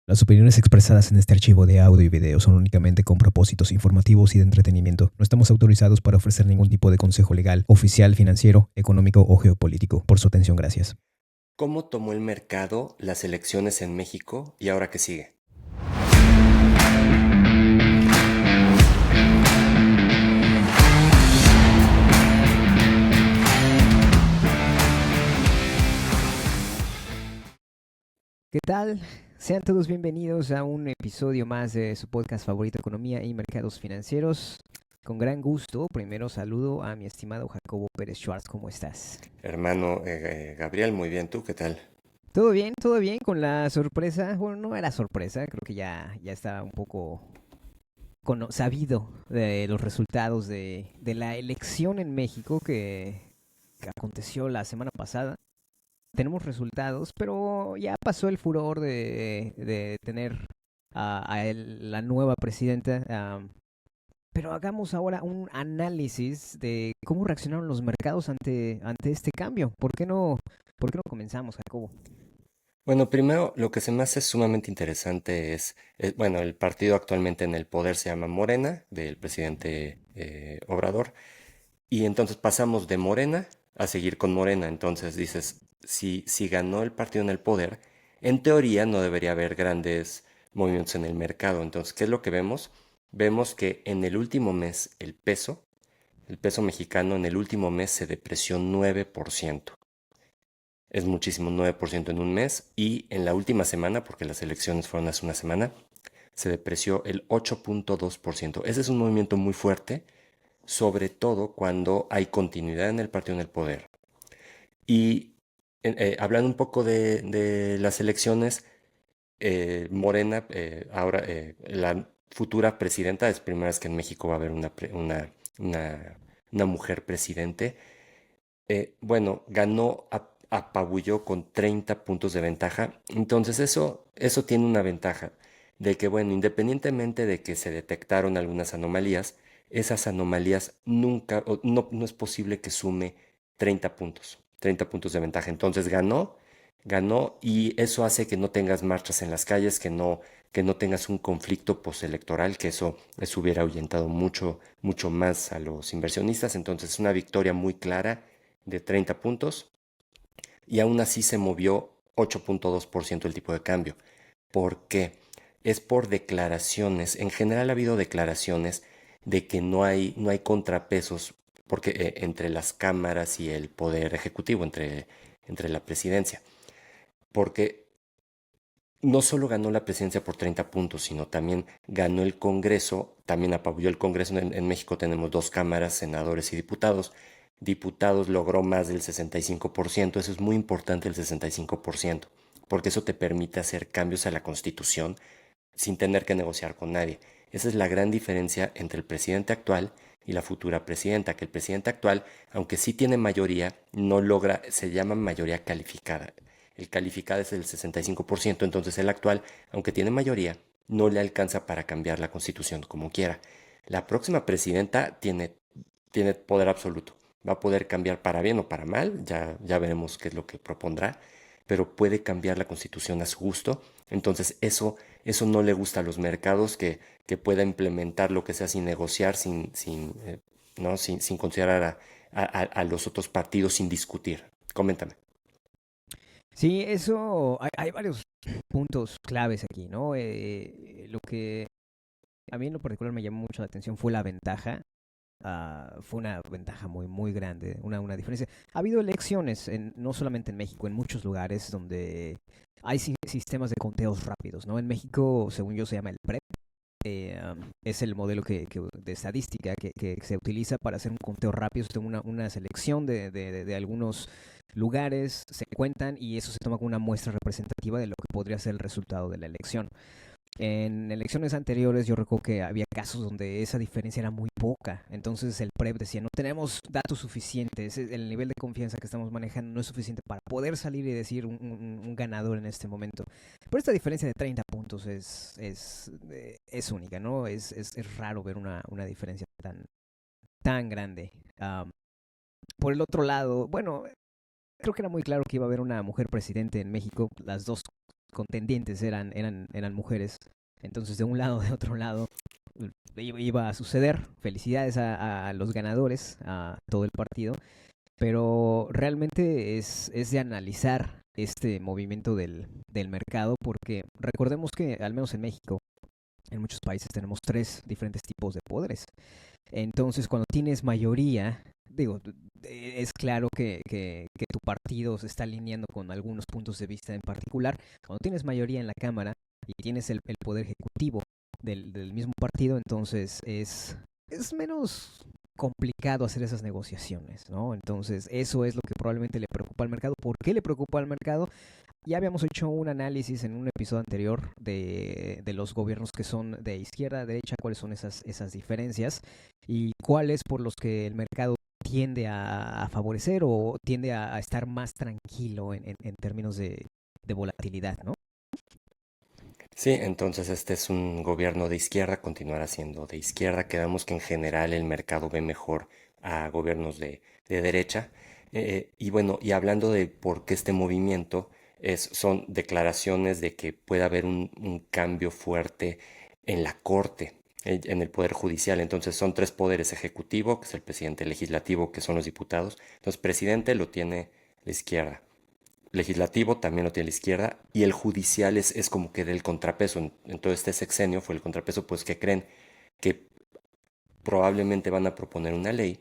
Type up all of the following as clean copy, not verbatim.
Las opiniones expresadas en este archivo de audio y video son únicamente con propósitos informativos y de entretenimiento. No estamos autorizados para ofrecer ningún tipo de consejo legal, oficial, financiero, económico o geopolítico. Por su atención, gracias. ¿Cómo tomó el mercado las elecciones en México y ahora qué sigue? ¿Qué tal? Sean todos bienvenidos a un episodio más de su podcast favorito, Economía y Mercados Financieros. Con gran gusto, primero saludo a mi estimado Jacobo Pérez Schwartz. ¿Cómo estás? Hermano Gabriel, muy bien, ¿tú qué tal? Todo bien, con la sorpresa. Bueno, no era sorpresa, creo que ya estaba un poco sabido de los resultados de la elección en México que aconteció la semana pasada. Tenemos resultados, pero ya pasó el furor de tener la nueva presidenta. Pero hagamos ahora un análisis de cómo reaccionaron los mercados ante este cambio. ¿Por qué no comenzamos, Jacobo? Bueno, primero lo que se me hace sumamente interesante bueno, el partido actualmente en el poder se llama Morena, del presidente Obrador, y entonces pasamos de Morena a seguir con Morena. Entonces dices, si ganó el partido en el poder, en teoría no debería haber grandes movimientos en el mercado. Entonces, ¿qué es lo que vemos? Vemos que en el último mes el peso mexicano en el último mes se depreció 9%. Es muchísimo, 9% en un mes. Y en la última semana, porque las elecciones fueron hace una semana, se depreció el 8.2%. Ese es un movimiento muy fuerte, sobre todo cuando hay continuidad en el partido en el poder. Y hablando un poco de las elecciones, Morena, ahora la futura presidenta, es primera vez que en México va a haber una, una mujer presidente. Bueno, apabulló con 30 puntos de ventaja. Entonces eso tiene una ventaja de que, bueno, independientemente de que se detectaron algunas anomalías, esas anomalías nunca, no es posible que sume 30 puntos de ventaja. Entonces ganó y eso hace que no tengas marchas en las calles, que no tengas un conflicto postelectoral, que eso hubiera ahuyentado mucho más a los inversionistas. Entonces es una victoria muy clara de 30 puntos y aún así se movió 8.2% el tipo de cambio. ¿Por qué? Es por declaraciones. En general ha habido declaraciones de que no hay contrapesos porque, entre las cámaras y el poder ejecutivo, entre la presidencia. Porque no solo ganó la presidencia por 30 puntos, sino también ganó el Congreso, también apabulló el Congreso. En México tenemos dos cámaras, senadores y diputados. Diputados logró más del 65%, eso es muy importante, el 65%, porque eso te permite hacer cambios a la Constitución sin tener que negociar con nadie. Esa es la gran diferencia entre el presidente actual y la futura presidenta, que el presidente actual, aunque sí tiene mayoría, no logra, se llama mayoría calificada. El calificado es el 65%, entonces el actual, aunque tiene mayoría, no le alcanza para cambiar la constitución como quiera. La próxima presidenta tiene poder absoluto. Va a poder cambiar para bien o para mal, ya veremos qué es lo que propondrá, pero puede cambiar la constitución a su gusto. Entonces eso no le gusta a los mercados, que pueda implementar lo que sea sin negociar, ¿no? sin considerar a los otros partidos, sin discutir. Coméntame. Sí, hay varios puntos claves aquí, ¿no? Lo que a mí en lo particular me llamó mucho la atención fue la ventaja. Fue una ventaja muy grande, una diferencia. Ha habido elecciones, no solamente en México, en muchos lugares donde hay sistemas de conteos rápidos, ¿no? En México, según yo, se llama el PREP. Es el modelo de estadística que se utiliza para hacer un conteo rápido. Una selección de algunos lugares, se cuentan y eso se toma como una muestra representativa de lo que podría ser el resultado de la elección. En elecciones anteriores yo recuerdo que había casos donde esa diferencia era muy poca. Entonces el PREP decía, no tenemos datos suficientes, el nivel de confianza que estamos manejando no es suficiente para poder salir y decir un ganador en este momento. Pero esta diferencia de 30 puntos es única, ¿no? Es raro ver una diferencia tan grande. Por el otro lado, bueno, creo que era muy claro que iba a haber una mujer presidente en México. Las dos contendientes eran mujeres. Entonces, de un lado, de otro lado, iba a suceder. Felicidades a los ganadores, a todo el partido. Pero realmente es de analizar este movimiento del mercado, porque recordemos que, al menos en México, en muchos países tenemos tres diferentes tipos de poderes. Entonces, cuando tienes mayoría, digo, es claro que tu partido se está alineando con algunos puntos de vista en particular. Cuando tienes mayoría en la Cámara y tienes el poder ejecutivo del mismo partido, entonces es menos complicado hacer esas negociaciones, ¿no? Entonces, eso es lo que probablemente le preocupa al mercado. ¿Por qué le preocupa al mercado? Ya habíamos hecho un análisis en un episodio anterior de los gobiernos que son de izquierda a derecha, cuáles son esas diferencias y cuáles por los que el mercado tiende a favorecer o tiende a estar más tranquilo en términos de volatilidad, ¿no? Sí, entonces este es un gobierno de izquierda, continuará siendo de izquierda. Quedamos que en general el mercado ve mejor a gobiernos de derecha. Y bueno, y hablando de por qué este movimiento, son declaraciones de que puede haber un cambio fuerte en la Corte, en el Poder Judicial. Entonces son tres poderes: ejecutivo, que es el presidente; legislativo, que son los diputados. Entonces, presidente lo tiene la izquierda, legislativo también lo tiene la izquierda, y el judicial es como que del contrapeso. En todo este sexenio fue el contrapeso, pues que creen que probablemente van a proponer una ley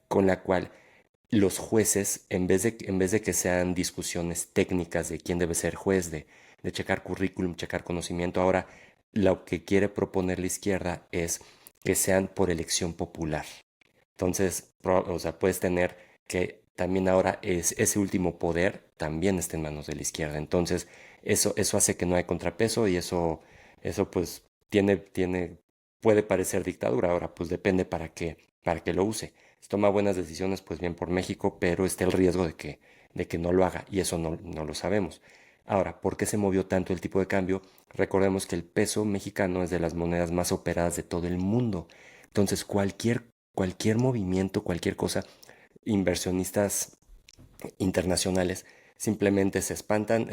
con la cual los jueces, en vez de que sean discusiones técnicas de quién debe ser juez, de checar currículum, checar conocimiento, ahora lo que quiere proponer la izquierda es que sean por elección popular. Entonces, o sea, puedes tener que también ahora ese último poder también está en manos de la izquierda. Entonces, eso hace que no hay contrapeso, y eso pues puede parecer dictadura. Ahora, pues depende para qué lo use. Si toma buenas decisiones, pues bien por México, pero está el riesgo de que no lo haga, y eso no lo sabemos. Ahora, ¿por qué se movió tanto el tipo de cambio? Recordemos que el peso mexicano es de las monedas más operadas de todo el mundo. Entonces, cualquier movimiento, cualquier cosa, inversionistas internacionales simplemente se espantan.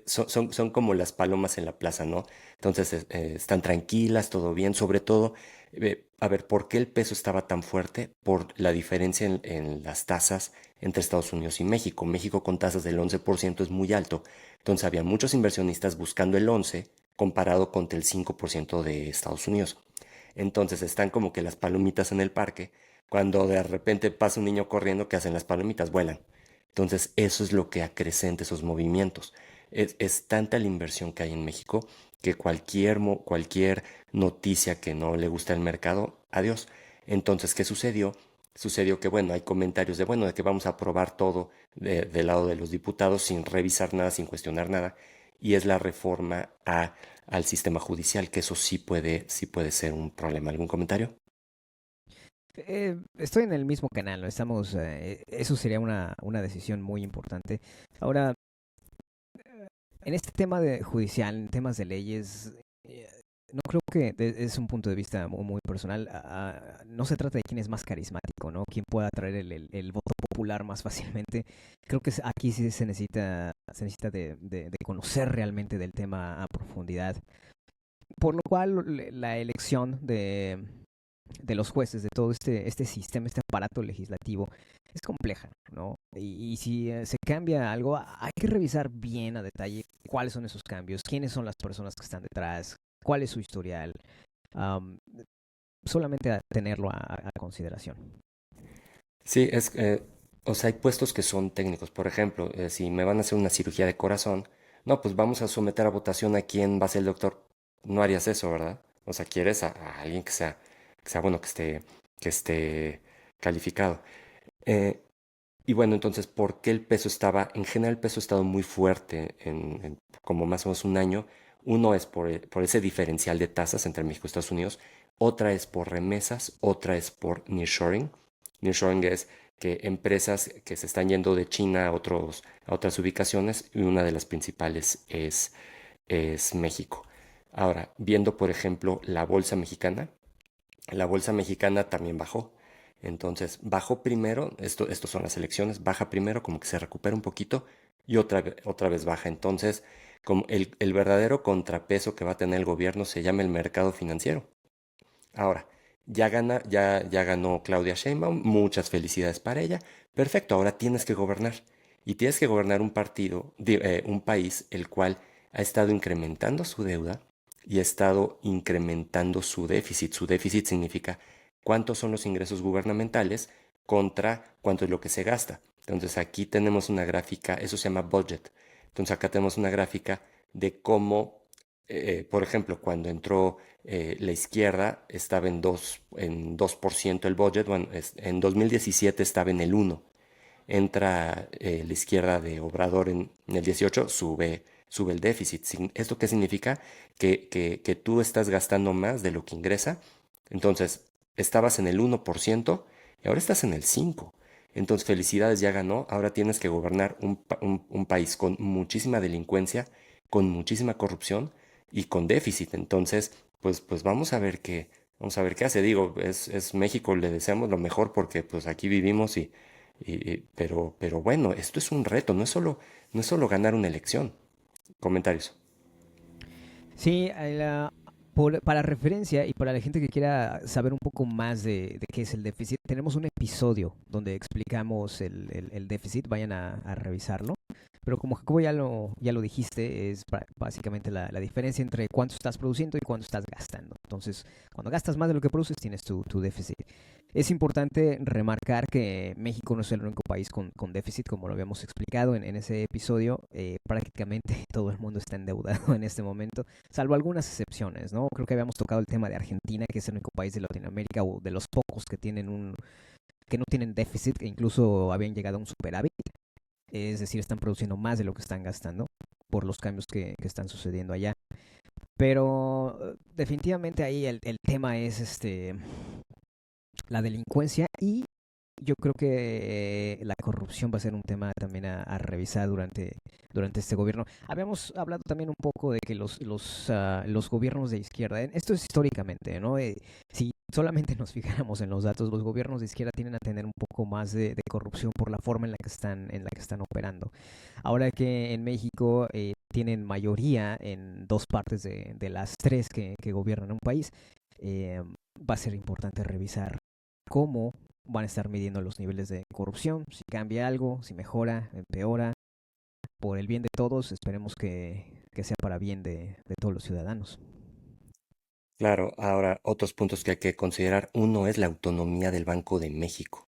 Son como las palomas en la plaza, ¿no? Entonces, están tranquilas, todo bien. Sobre todo, a ver, ¿por qué el peso estaba tan fuerte? Por la diferencia en las tasas entre Estados Unidos y México. México, con tasas del 11%, es muy alto. Entonces había muchos inversionistas buscando el 11 comparado con el 5% de Estados Unidos. Entonces están como que las palomitas en el parque. Cuando de repente pasa un niño corriendo, ¿qué hacen las palomitas? Vuelan. Entonces eso es lo que acrecenta esos movimientos. Es tanta la inversión que hay en México que cualquier noticia que no le gusta al mercado, adiós. Entonces, ¿qué sucedió? Sucedió que, bueno, hay comentarios de que vamos a aprobar todo del lado de los diputados sin revisar nada, sin cuestionar nada, y es la reforma al sistema judicial, que eso sí puede ser un problema. ¿Algún comentario? Estoy en el mismo canal, ¿no? Eso sería una decisión muy importante. Ahora, en este tema de judicial, en temas de leyes, no creo que es un punto de vista muy personal. No se trata de quién es más carismático, ¿no? Quién pueda atraer el voto popular más fácilmente. Creo que aquí sí se necesita de conocer realmente del tema a profundidad. Por lo cual, la elección de los jueces, de todo este sistema, este aparato legislativo, es compleja, ¿no? Y si se cambia algo, hay que revisar bien a detalle cuáles son esos cambios, quiénes son las personas que están detrás, cuál es su historial, am, solamente a tenerlo a consideración. Sí, o sea, hay puestos que son técnicos. Por ejemplo, si me van a hacer una cirugía de corazón, no, pues vamos a someter a votación a quién va a ser el doctor. No harías eso, ¿verdad? O sea, quieres a alguien que sea bueno, que esté calificado. Eh, y bueno, entonces, ¿por qué el peso en general el peso ha estado muy fuerte en como más o menos un año? Uno es por ese diferencial de tasas entre México y Estados Unidos, otra es por remesas, otra es por nearshoring. Nearshoring es que empresas que se están yendo de China a otras ubicaciones, y una de las principales es México. Ahora, viendo por ejemplo la bolsa mexicana también bajó. Entonces, bajó primero, estos son las elecciones, baja primero, como que se recupera un poquito, y otra vez baja. Entonces, como el verdadero contrapeso que va a tener el gobierno se llama el mercado financiero. Ahora, ya ganó Claudia Sheinbaum, muchas felicidades para ella. Perfecto, ahora tienes que gobernar. Y tienes que gobernar un país el cual ha estado incrementando su deuda y ha estado incrementando su déficit. Su déficit significa cuántos son los ingresos gubernamentales contra cuánto es lo que se gasta. Entonces aquí tenemos una gráfica, eso se llama budget. Entonces acá tenemos una gráfica de cómo, por ejemplo, cuando entró la izquierda estaba en 2% el budget, bueno, en 2017 estaba en el 1%. Entra la izquierda de Obrador en el 18, sube el déficit. ¿Esto qué significa? Que tú estás gastando más de lo que ingresa. Entonces, estabas en el 1% y ahora estás en el 5%. Entonces, felicidades, ya ganó. Ahora tienes que gobernar un país con muchísima delincuencia, con muchísima corrupción y con déficit. Entonces, pues vamos a ver qué hace. Digo, es México, le deseamos lo mejor porque pues aquí vivimos pero bueno, esto es un reto, no es solo ganar una elección. Comentarios. Sí, para referencia y para la gente que quiera saber un poco más de qué es el déficit, tenemos un episodio donde explicamos el déficit, vayan a revisarlo. Pero como Jacobo ya lo dijiste, es básicamente la diferencia entre cuánto estás produciendo y cuánto estás gastando. Entonces, cuando gastas más de lo que produces, tienes tu déficit. Es importante remarcar que México no es el único país con déficit, como lo habíamos explicado en ese episodio. Prácticamente todo el mundo está endeudado en este momento, salvo algunas excepciones, ¿no? Creo que habíamos tocado el tema de Argentina, que es el único país de Latinoamérica o de los pocos que no tienen déficit, que incluso habían llegado a un superávit. Es decir, están produciendo más de lo que están gastando por los cambios que están sucediendo allá. Pero definitivamente ahí el tema es la delincuencia y yo creo que la corrupción va a ser un tema también a revisar durante este gobierno. Habíamos hablado también un poco de que los gobiernos de izquierda, esto es históricamente, ¿no? Si solamente nos fijáramos en los datos, los gobiernos de izquierda tienden a tener un poco más de corrupción por la forma en la que están operando. Ahora que en México tienen mayoría en dos partes de las tres que gobiernan un país, va a ser importante revisar cómo van a estar midiendo los niveles de corrupción, si cambia algo, si mejora, empeora, por el bien de todos, esperemos que sea para bien de todos los ciudadanos. Claro, ahora otros puntos que hay que considerar. Uno es la autonomía del Banco de México.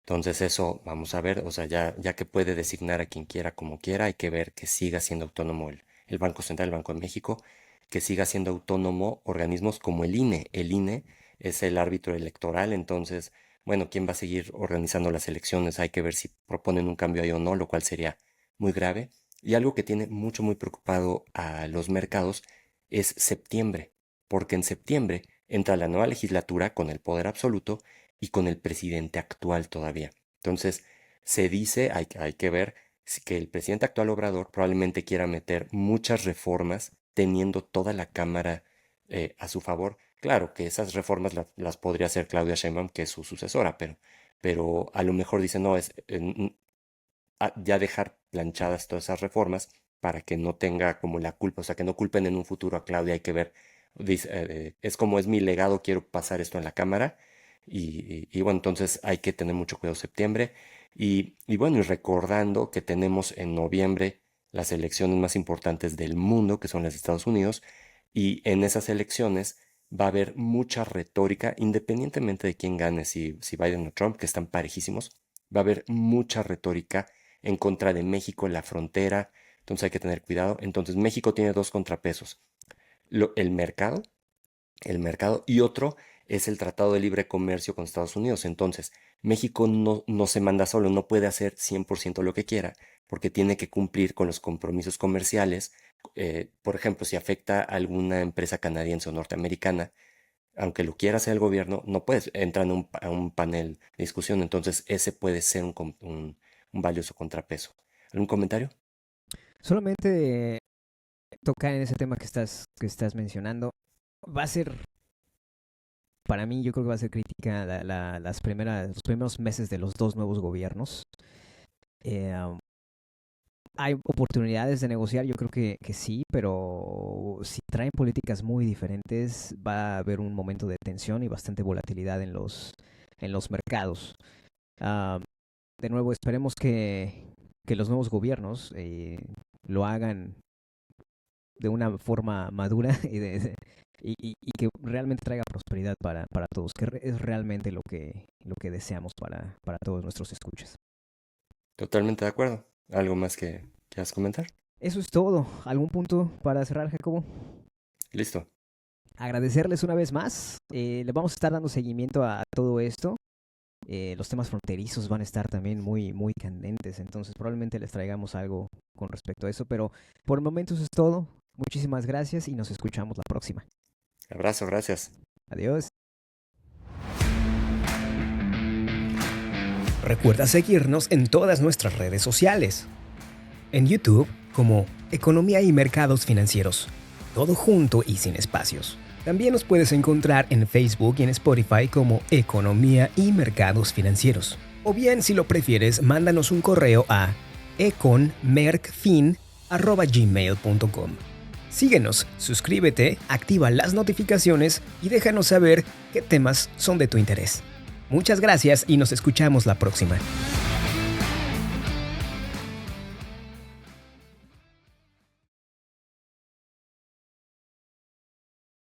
Entonces eso vamos a ver, o sea, ya que puede designar a quien quiera como quiera, hay que ver que siga siendo autónomo el Banco Central, el Banco de México, que siga siendo autónomo organismos como el INE. El INE es el árbitro electoral, entonces, bueno, ¿quién va a seguir organizando las elecciones? Hay que ver si proponen un cambio ahí o no, lo cual sería muy grave. Y algo que tiene muy preocupado a los mercados es septiembre, porque en septiembre entra la nueva legislatura con el poder absoluto y con el presidente actual todavía. Entonces, se dice, hay que ver que el presidente actual Obrador probablemente quiera meter muchas reformas teniendo toda la Cámara a su favor. Claro que esas reformas las podría hacer Claudia Sheinbaum, que es su sucesora, pero a lo mejor dice, no, ya dejar planchadas todas esas reformas para que no tenga como la culpa, o sea, que no culpen en un futuro a Claudia, hay que ver, dice, es como es mi legado, quiero pasar esto en la Cámara, y bueno, entonces hay que tener mucho cuidado septiembre, y bueno, y recordando que tenemos en noviembre las elecciones más importantes del mundo, que son las de Estados Unidos, y en esas elecciones va a haber mucha retórica, independientemente de quién gane, si Biden o Trump, que están parejísimos, va a haber mucha retórica en contra de México en la frontera, entonces hay que tener cuidado. Entonces México tiene dos contrapesos, el mercado, y otro es el Tratado de Libre Comercio con Estados Unidos. Entonces México no se manda solo, no puede hacer 100% lo que quiera, porque tiene que cumplir con los compromisos comerciales. Por ejemplo, si afecta a alguna empresa canadiense o norteamericana, aunque lo quiera hacer el gobierno, no puedes entrar a un panel de discusión. Entonces, ese puede ser un valioso contrapeso. ¿Algún comentario? Solamente tocar en ese tema que estás mencionando, va a ser, para mí, yo creo que va a ser crítica los primeros meses de los dos nuevos gobiernos. Eh, hay oportunidades de negociar, yo creo que sí, pero si traen políticas muy diferentes, va a haber un momento de tensión y bastante volatilidad en los mercados. Ah, de nuevo, esperemos que los nuevos gobiernos lo hagan de una forma madura y que realmente traiga prosperidad para todos, que es realmente lo que deseamos para todos nuestros escuchas. Totalmente de acuerdo. ¿Algo más que quieras comentar? Eso es todo. ¿Algún punto para cerrar, Jacobo? Listo. Agradecerles una vez más. Le vamos a estar dando seguimiento a todo esto. Los temas fronterizos van a estar también muy, muy candentes, entonces probablemente les traigamos algo con respecto a eso, pero por el momento eso es todo. Muchísimas gracias y nos escuchamos la próxima. Abrazo, gracias. Adiós. Recuerda seguirnos en todas nuestras redes sociales. En YouTube como Economía y Mercados Financieros. Todo junto y sin espacios. También nos puedes encontrar en Facebook y en Spotify como Economía y Mercados Financieros. O bien, si lo prefieres, mándanos un correo a econmercfin@gmail.com. Síguenos, suscríbete, activa las notificaciones y déjanos saber qué temas son de tu interés. Muchas gracias y nos escuchamos la próxima.